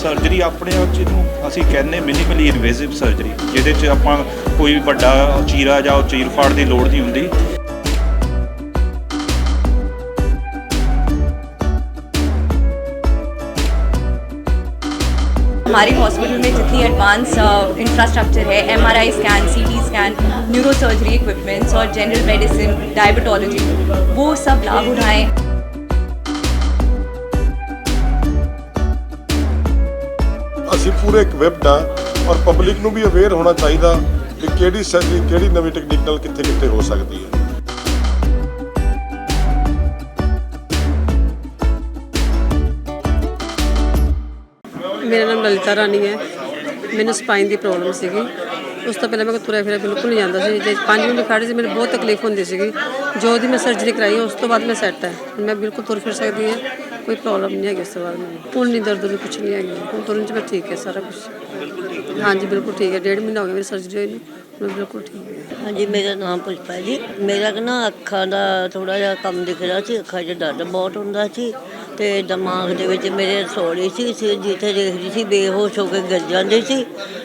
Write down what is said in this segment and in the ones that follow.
Surgery अपने आप ਜਿਹਨੂੰ ਅਸੀਂ ਕਹਿੰਦੇ ਮਿਨੀਮਲੀ ਇਨਵੇਸਿਵ ਸਰਜਰੀ ਜਿਹਦੇ 'ਚ ਆਪਾਂ ਕੋਈ ਵੱਡਾ ਚੀਰਾ ਜਾਂ ਚੀਰ ਫਾੜ ਦੀ ਲੋੜ ਨਹੀਂ ਹੁੰਦੀ। हमारे हॉस्पिटल में जितनी एडवांस इंफ्रास्ट्रक्चर है, MRI scan, CT scan, neuro surgery equipments और जनरल मेडिसिन, डायबिटोलॉजी, वो सब लाभ उठाएं। ਅਸੀਂ ਪੂਰੇ ਇਕਵਿਪਡ ਆ ਔਰ ਪਬਲਿਕ ਨੂੰ ਵੀ ਅਵੇਅਰ ਹੋਣਾ ਚਾਹੀਦਾ ਕਿ ਕਿਹੜੀ ਸਰਜਰੀ ਕਿਹੜੀ ਨਵੀਂ ਟੈਕਨੀਕ ਨਾਲ ਕਿੱਥੇ ਕਿੱਥੇ ਹੋ ਸਕਦੀ ਹੈ। मेरा नाम ललिता रानी है। मैंने स्पाइन की प्रॉब्लम सी। उस तो पहले मैं तुरा फिर बिल्कुल नहीं आता सी। 5 मिनट खड़ी से मेरी बहुत तकलीफ होती सी। जो दी मैं सर्जरी कराई उस तो बाद मैं सैट है, मैं बिल्कुल तुर फिर सकती है, कोई प्रॉब्लम नहीं है। इस बाद हूँ नहीं दर्द भी कुछ नहीं है, हूँ तुरंत मैं ठीक है सारा कुछ। हाँ जी बिल्कुल ठीक है। 1.5 महीना हो गया मेरी सर्जरी हुई, मैं बिल्कुल ठीक है। हाँ जी मेरा नाम पुष्पा है जी। मेरा ना अखा का थोड़ा जहा कम दिख रहा सी, अखा च दर्द बहुत होंदा सी ਤੇ ਦਿਮਾਗ ਦੇ ਵਿੱਚ ਮੇਰੇ ਰਸੌਲੀ ਸੀ, ਜਿੱਥੇ ਦੇਖਦੀ ਸੀ ਬੇਹੋਸ਼ ਹੋ ਕੇ ਗਿਰ ਜਾਂਦੀ ਸੀ।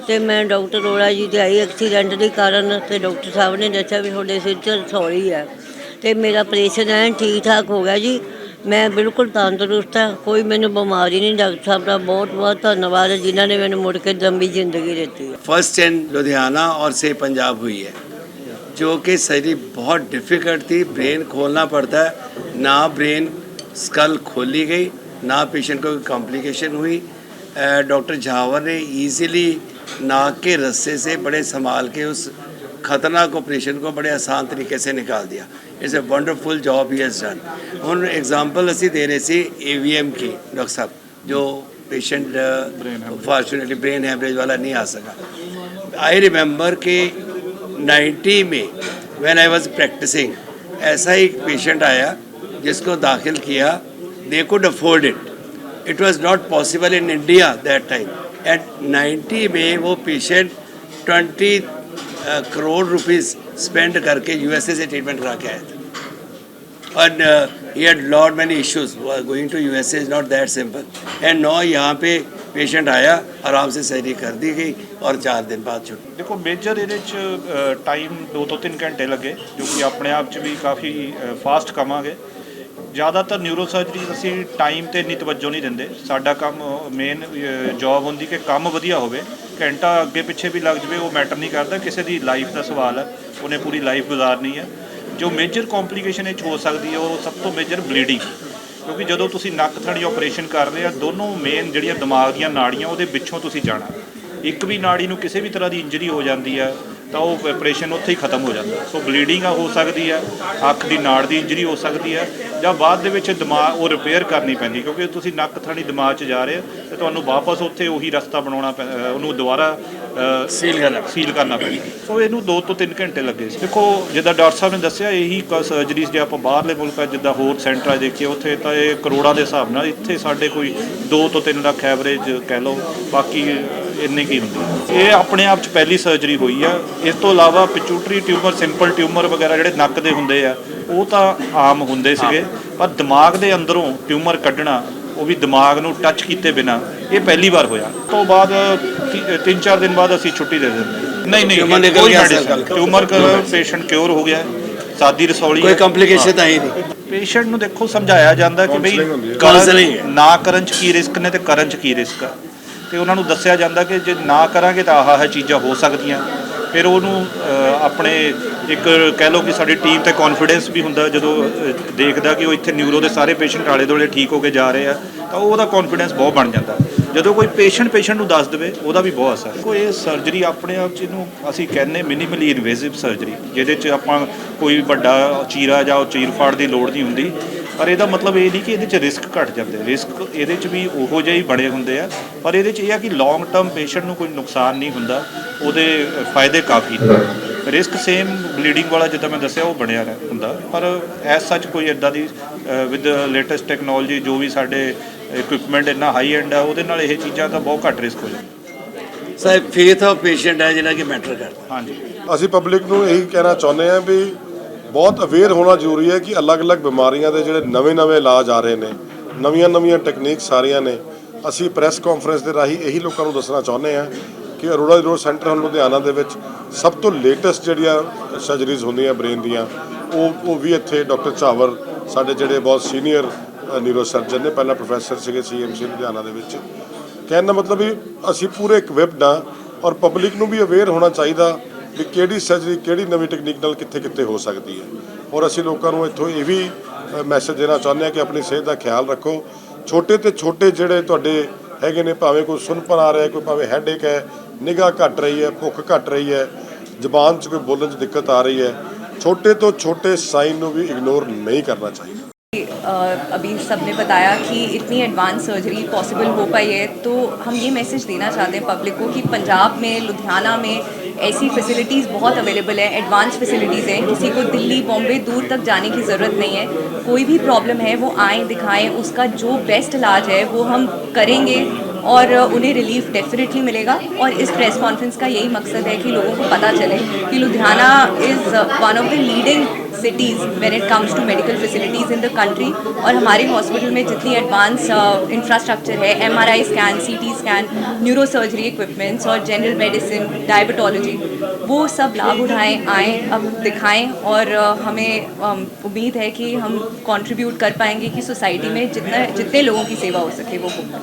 ਤੇ ਮੈਂ ਡਾਕਟਰ ਅਰੋੜਾ ਜੀ ਦੇ ਆਈ ਐਕਸੀਡੈਂਟ ਦੇ ਕਾਰਨ, ਤੇ ਡਾਕਟਰ ਸਾਹਿਬ ਨੇ ਦੱਸਿਆ ਵੀ ਤੁਹਾਡੇ ਸਿਰ 'ਚ ਰਸੌਲੀ ਹੈ। ਤੇ ਮੇਰਾ ਆਪਰੇਸ਼ਨ ਐਨ ਠੀਕ ਠਾਕ ਹੋ ਗਿਆ ਜੀ। ਮੈਂ ਬਿਲਕੁਲ ਤੰਦਰੁਸਤ ਹਾਂ, ਕੋਈ ਮੈਨੂੰ ਬਿਮਾਰੀ ਨਹੀਂ। ਡਾਕਟਰ ਸਾਹਿਬ ਦਾ ਬਹੁਤ ਬਹੁਤ ਧੰਨਵਾਦ ਜਿਨ੍ਹਾਂ ਨੇ ਮੈਨੂੰ ਮੁੜ ਕੇ ਲੰਬੀ ਜ਼ਿੰਦਗੀ ਦਿੱਤੀ। फर्स्ट इन लुधियाना और से पंजाब हुई है, जो कि सर्जरी बहुत डिफ़िकल्ट थी। ब्रेन खोलना पड़ता है, ना ब्रेन स्कल खोली गई, ना पेशेंट को कॉम्प्लिकेशन हुई। डॉक्टर झावर ने ईज़िली नाक के रस्से से बड़े संभाल के उस खतरनाक ऑपरेशन को बड़े आसान तरीके से निकाल दिया। It's a wonderful job he has done. हुण एग्जाम्पल असी दे रहे सी AVM की, डॉक्टर साहब, जो पेशेंट फॉर्चुनेटली ब्रेन हैमरेज वाला नहीं आ सका। आई रिमेंबर कि 90 में व्हेन आई वाज प्रैक्टिसिंग, ऐसा ही पेशेंट आया जिसको दाखिल किया। They could afford it, it was not possible in India that time. At 90 में वो पेशेंट 20 करोड़ रुपीस स्पेंड करके USA से ट्रीटमेंट करा के आया था। And he had lot many issues. Going to USA is not that simple. And now यहाँ पे पेशेंट आया, आराम से सर्जरी कर दी गई और 4 दिन बाद छुट्टी। देखो मेजर ਇਹਦੇ 'ਚ ਟਾਈਮ 2 ਤੋਂ 3 ਘੰਟੇ ਲੱਗੇ, ਜੋ ਕਿ ਆਪਣੇ ਆਪ 'ਚ ਵੀ ਕਾਫੀ ਫਾਸਟ ਕਵਾਂਗੇ। ਜ਼ਿਆਦਾਤਰ ਨਿਊਰੋ ਸਰਜਰੀ ਅਸੀਂ ਟਾਈਮ ਤੇ ਇੰਨੀ ਤਵੱਜੋ ਨਹੀਂ ਦਿੰਦੇ। ਸਾਡਾ ਕੰਮ ਮੇਨ ਜੌਬ ਹੁੰਦੀ ਕਿ ਕੰਮ ਵਧੀਆ ਹੋਵੇ। ਘੰਟਾ ਅੱਗੇ ਪਿੱਛੇ ਵੀ ਲੱਗ ਜਾਵੇ ਉਹ ਮੈਟਰ ਨਹੀਂ ਕਰਦਾ, ਕਿਸੇ ਦੀ ਲਾਈਫ ਦਾ ਸਵਾਲ ਹੈ, ਉਹਨੇ ਪੂਰੀ ਲਾਈਫ ਗੁਜ਼ਾਰਨੀ ਹੈ। ਜੋ ਮੇਜਰ ਕੰਪਲਿਕੇਸ਼ਨ ਇਹ 'ਚ ਹੋ ਸਕਦੀ ਹੈ ਉਹ ਸਭ ਤੋਂ ਮੇਜਰ ਬਲੀਡਿੰਗ, ਕਿਉਂਕਿ ਜਦੋਂ ਤੁਸੀਂ ਨੱਕ ਥਣੀ ਆਪਰੇਸ਼ਨ ਕਰ ਰਹੇ ਆ, ਦੋਨੋਂ ਮੇਨ ਜਿਹੜੀਆਂ ਦਿਮਾਗ ਦੀਆਂ ਨਾੜੀਆਂ ਉਹਦੇ ਪਿੱਛੋਂ ਤੁਸੀਂ ਜਾਣਾ। ਇੱਕ ਵੀ ਨਾੜੀ ਨੂੰ ਕਿਸੇ ਵੀ ਤਰ੍ਹਾਂ ਦੀ ਇੰਜਰੀ ਹੋ ਜਾਂਦੀ ਆ ਤਾਂ ਉਹ ਆਪਰੇਸ਼ਨ ਉੱਥੇ ਹੀ ਖਤਮ ਹੋ ਜਾਂਦਾ। ਸੋ ਬਲੀਡਿੰਗ ਹੋ ਸਕਦੀ ਹੈ, ਅੱਖ ਦੀ ਨਾੜ ਦੀ ਇੰਜਰੀ ਹੋ ਸਕਦੀ ਹੈ, ਜਾਂ ਬਾਅਦ ਦੇ ਵਿੱਚ ਦਿਮਾਗ ਉਹ ਰਿਪੇਅਰ ਕਰਨੀ ਪੈਂਦੀ, ਕਿਉਂਕਿ ਤੁਸੀਂ ਨੱਕ ਥਣੀ ਦਿਮਾਗ 'ਚ ਜਾ ਰਹੇ ਹੋ ਅਤੇ ਤੁਹਾਨੂੰ ਵਾਪਸ ਉੱਥੇ ਉਹੀ ਰਸਤਾ ਬਣਾਉਣਾ ਪੈਂਦਾ, ਉਹਨੂੰ ਦੁਬਾਰਾ ਸੀਲ ਕਰਨਾ ਪੈਂਦਾ। ਸੋ ਇਹਨੂੰ 2 ਤੋਂ 3 ਘੰਟੇ ਲੱਗੇ ਸੀ। ਦੇਖੋ ਜਿੱਦਾਂ ਡਾਕਟਰ ਸਾਹਿਬ ਨੇ ਦੱਸਿਆ, ਇਹੀ ਸਰਜਰੀਜ਼ ਜੇ ਆਪਾਂ ਬਾਹਰਲੇ ਮੁਲਕਾਂ ਜਿੱਦਾਂ ਹੋਰ ਸੈਂਟਰਾਂ ਦੇਖੀਏ ਉੱਥੇ ਤਾਂ ਇਹ ਕਰੋੜਾਂ ਦੇ ਹਿਸਾਬ ਨਾਲ, ਇੱਥੇ ਸਾਡੇ ਕੋਈ 2 ਤੋਂ 3 ਲੱਖ ਐਵਰੇਜ ਕਹਿ ਲਓ, ਬਾਕੀ ਇੰਨੀ ਕੀ ਹੁੰਦੀ। ਇਹ ਆਪਣੇ ਆਪ 'ਚ ਪਹਿਲੀ ਸਰਜਰੀ ਹੋਈ ਆ। ਇਸ ਤੋਂ ਇਲਾਵਾ ਪਿਚੂਟਰੀ ਟਿਊਮਰ, ਸਿੰਪਲ ਟਿਊਮਰ ਵਗੈਰਾ ਜਿਹੜੇ ਨੱਕ ਦੇ ਹੁੰਦੇ ਆ ਉਹ ਤਾਂ ਆਮ ਹੁੰਦੇ ਸੀਗੇ, ਪਰ ਦਿਮਾਗ ਦੇ ਅੰਦਰੋਂ ਟਿਊਮਰ ਕੱਢਣਾ, ਉਹ ਵੀ ਦਿਮਾਗ ਨੂੰ ਟੱਚ ਕੀਤੇ ਬਿਨਾ, ਇਹ ਪਹਿਲੀ ਵਾਰ ਹੋਇਆ। ਉਸ ਤੋਂ ਬਾਅਦ 3-4 ਦਿਨ ਬਾਅਦ ਅਸੀਂ ਛੁੱਟੀ ਦੇ ਦਿੰਦੇ। ਨਹੀਂ ਕੋਈ ਮੈਡੀਸਨ, ਟਿਊਮਰ ਪੇਸ਼ੈਂਟ ਕਿਉਰ ਹੋ ਗਿਆ, ਸਾਦੀ ਰਸੌਲੀ, ਕੋਈ ਕੰਪਲਿਕੇਸ਼ਨ ਤਾਂ ਹੀ ਨਹੀਂ। ਪੇਸ਼ੈਂਟ ਨੂੰ ਦੇਖੋ ਸਮਝਾਇਆ ਜਾਂਦਾ ਕਿ ਬਈ ਨਾ ਕਰਨ 'ਚ ਕੀ ਰਿਸਕ ਨੇ ਤੇ ਕਰਨ 'ਚ ਕੀ ਰਿਸਕ ਆ, ਤੇ ਉਹਨਾਂ ਨੂੰ ਦੱਸਿਆ ਜਾਂਦਾ ਕਿ ਜੇ ਨਾ ਕਰਾਂਗੇ ਤਾਂ ਆਹ ਚੀਜ਼ਾਂ ਹੋ ਸਕਦੀਆਂ। ਫਿਰ ਉਹਨੂੰ ਆਪਣੇ ਇੱਕ ਕਹਿ ਲਓ ਕਿ ਸਾਡੀ ਟੀਮ 'ਤੇ ਕੌਨਫੀਡੈਂਸ ਵੀ ਹੁੰਦਾ, ਜਦੋਂ ਦੇਖਦਾ ਕਿ ਉਹ ਇੱਥੇ ਨਿਊਰੋ ਦੇ ਸਾਰੇ ਪੇਸ਼ੈਂਟ ਆਲੇ ਦੁਆਲੇ ਠੀਕ ਹੋ ਕੇ ਜਾ ਰਹੇ ਆ ਤਾਂ ਉਹਦਾ ਕੌਨਫੀਡੈਂਸ ਬਹੁਤ ਬਣ ਜਾਂਦਾ। ਜਦੋਂ ਕੋਈ ਪੇਸ਼ੈਂਟ ਨੂੰ ਦੱਸ ਦੇਵੇ ਉਹਦਾ ਵੀ ਬਹੁਤ ਅਸਰ। ਕੋਈ ਇਹ ਸਰਜਰੀ ਆਪਣੇ ਆਪ 'ਚ ਇਹਨੂੰ ਅਸੀਂ ਕਹਿੰਦੇ ਮਿਨੀਮਲੀ ਇਨਵੇਸਿਵ ਸਰਜਰੀ, ਜਿਹਦੇ 'ਚ ਆਪਾਂ ਕੋਈ ਵੱਡਾ ਚੀਰਾ ਜਾਂ ਚੀਰ ਫਾੜ ਦੀ ਲੋੜ ਨਹੀਂ ਹੁੰਦੀ। ਪਰ ਇਹਦਾ ਮਤਲਬ ਇਹ ਨਹੀਂ ਕਿ ਇਹਦੇ 'ਚ ਰਿਸਕ ਘੱਟ ਜਾਂਦੇ, ਰਿਸਕ ਇਹਦੇ 'ਚ ਵੀ ਉਹੋ ਜਿਹੇ ਹੀ ਬਣੇ ਹੁੰਦੇ ਆ, ਪਰ ਇਹਦੇ 'ਚ ਇਹ ਆ ਕਿ ਲੌਂਗ ਟਰਮ ਪੇਸ਼ੈਂਟ ਨੂੰ ਕੋਈ ਨੁਕਸਾਨ ਨਹੀਂ ਹੁੰਦਾ, ਉਹਦੇ ਫਾਇਦੇ ਕਾਫੀ ਨੇ। ਰਿਸਕ ਸੇਮ ਬਲੀਡਿੰਗ ਵਾਲਾ ਜਿੱਦਾਂ ਮੈਂ ਦੱਸਿਆ ਉਹ ਬਣਿਆ ਹੁੰਦਾ, ਪਰ ਐਸ ਸੱਚ ਕੋਈ ਇੱਦਾਂ ਦੀ ਵਿਦ ਲੇਟੈਸਟ ਟੈਕਨੋਲੋਜੀ ਜੋ ਵੀ ਸਾਡੇ ਇਕੁਇਪਮੈਂਟ ਇੰਨਾ ਹਾਈ ਐਂਡ ਆ, ਉਹਦੇ ਨਾਲ ਇਹ ਚੀਜ਼ਾਂ ਦਾ ਬਹੁਤ ਘੱਟ ਰਿਸਕ ਹੋ ਜਾਂਦਾ। ਸਾਹਿਬ ਫੇਥ ਆਫ ਪੇਸ਼ੈਂਟ ਹੈ ਜਿਹੜਾ ਕਿ ਮੈਟਰ ਕਰਦਾ। ਹਾਂਜੀ, ਅਸੀਂ ਪਬਲਿਕ ਨੂੰ ਇਹੀ ਕਹਿਣਾ ਚਾਹੁੰਦੇ ਹਾਂ ਵੀ ਬਹੁਤ ਅਵੇਅਰ ਹੋਣਾ ਜ਼ਰੂਰੀ ਹੈ ਕਿ ਅਲੱਗ-ਅਲੱਗ ਬਿਮਾਰੀਆਂ ਦੇ ਜਿਹੜੇ ਨਵੇਂ ਇਲਾਜ ਆ ਰਹੇ ਨੇ, ਨਵੀਆਂ ਟੈਕਨੀਕ ਸਾਰੀਆਂ ਨੇ, ਅਸੀਂ ਪ੍ਰੈਸ ਕਾਨਫਰੰਸ ਦੇ ਰਾਹੀਂ ਇਹੀ ਲੋਕਾਂ ਨੂੰ ਦੱਸਣਾ ਚਾਹੁੰਦੇ ਹਾਂ ਕਿ ਅਰੋੜਾ ਨਿਊਰੋ ਸੈਂਟਰ ਹੁਣ ਲੁਧਿਆਣਾ ਦੇ ਵਿੱਚ ਸਭ ਤੋਂ ਲੇਟੈਸਟ ਜਿਹੜੀਆਂ ਸਰਜਰੀਜ਼ ਹੁੰਦੀਆਂ ਬ੍ਰੇਨ ਦੀਆਂ ਉਹ ਵੀ ਇੱਥੇ ਡਾਕਟਰ ਝਾਵਰ ਸਾਡੇ ਜਿਹੜੇ ਬਹੁਤ ਸੀਨੀਅਰ ਨਿਊਰੋ ਸਰਜਨ ਨੇ, ਪਹਿਲਾਂ ਪ੍ਰੋਫੈਸਰ ਸੀਗੇ CMC ਲੁਧਿਆਣਾ ਦੇ ਵਿੱਚ। ਕਹਿਣ ਦਾ ਮਤਲਬ ਵੀ ਅਸੀਂ ਪੂਰੇ ਇਕਵਿਪਡ ਹਾਂ ਔਰ ਪਬਲਿਕ ਨੂੰ ਵੀ ਅਵੇਅਰ ਹੋਣਾ ਚਾਹੀਦਾ ਵੀ ਕਿਹੜੀ ਸਰਜਰੀ ਕਿਹੜੀ ਨਵੀਂ ਟੈਕਨੀਕ ਨਾਲ ਕਿੱਥੇ ਕਿੱਥੇ ਹੋ ਸਕਦੀ ਹੈ। ਔਰ ਅਸੀਂ ਲੋਕਾਂ ਨੂੰ ਇੱਥੋਂ ਇਹ ਵੀ ਮੈਸੇਜ ਦੇਣਾ ਚਾਹੁੰਦੇ ਹਾਂ ਕਿ ਆਪਣੀ ਸਿਹਤ ਦਾ ਖਿਆਲ ਰੱਖੋ। ਛੋਟੇ ਤੇ ਛੋਟੇ ਜਿਹੜੇ ਤੁਹਾਡੇ ਹੈਗੇ ਨੇ, ਭਾਵੇਂ ਕੋਈ ਸੁੰਨਪਨ ਆ ਰਿਹਾ, ਕੋਈ ਭਾਵੇਂ ਹੈਡੇਕ ਹੈ, ਨਿਗਾਹ ਘਟ ਰਹੀ ਹੈ, ਭੁੱਖ ਘਟ ਰਹੀ ਹੈ, ਜ਼ੁਬਾਨ 'ਚ ਕੋਈ ਬੋਲਣ 'ਚ ਦਿੱਕਤ आ रही है, छोटे तो छोटे साइन को भी इग्नोर नहीं करना चाहिए। अभी सबने बताया कि इतनी एडवांस सर्जरी पॉसिबल हो पाई है, तो हम ये मैसेज देना चाहते हैं पब्लिक को कि पंजाब में, लुधियाना में ऐसी फैसिलिटीज़ बहुत अवेलेबल है, एडवांस फैसिलिटीज़ हैं। किसी को दिल्ली बॉम्बे दूर तक जाने की ज़रूरत नहीं है। कोई भी प्रॉब्लम है वो आएँ, दिखाएँ, उसका जो बेस्ट इलाज है वो हम करेंगे और उन्हें रिलीफ डेफिनेटली मिलेगा। और इस प्रेस कॉन्फ्रेंस का यही मकसद है कि लोगों को पता चले कि Ludhiana is one of the leading cities when it comes to medical facilities in the country. और हमारे हॉस्पिटल में जितनी एडवांस इंफ्रास्ट्रक्चर है, MRI scan, CT scan, neuro surgery equipments और जनरल मेडिसिन, डायबिटोलॉजी, वो सब लाभ उठाएँ, आएँ, अब दिखाएँ। और हमें उम्मीद है कि हम कंट्रीब्यूट कर पाएंगे कि सोसाइटी में जितने लोगों की सेवा हो सके वो हो।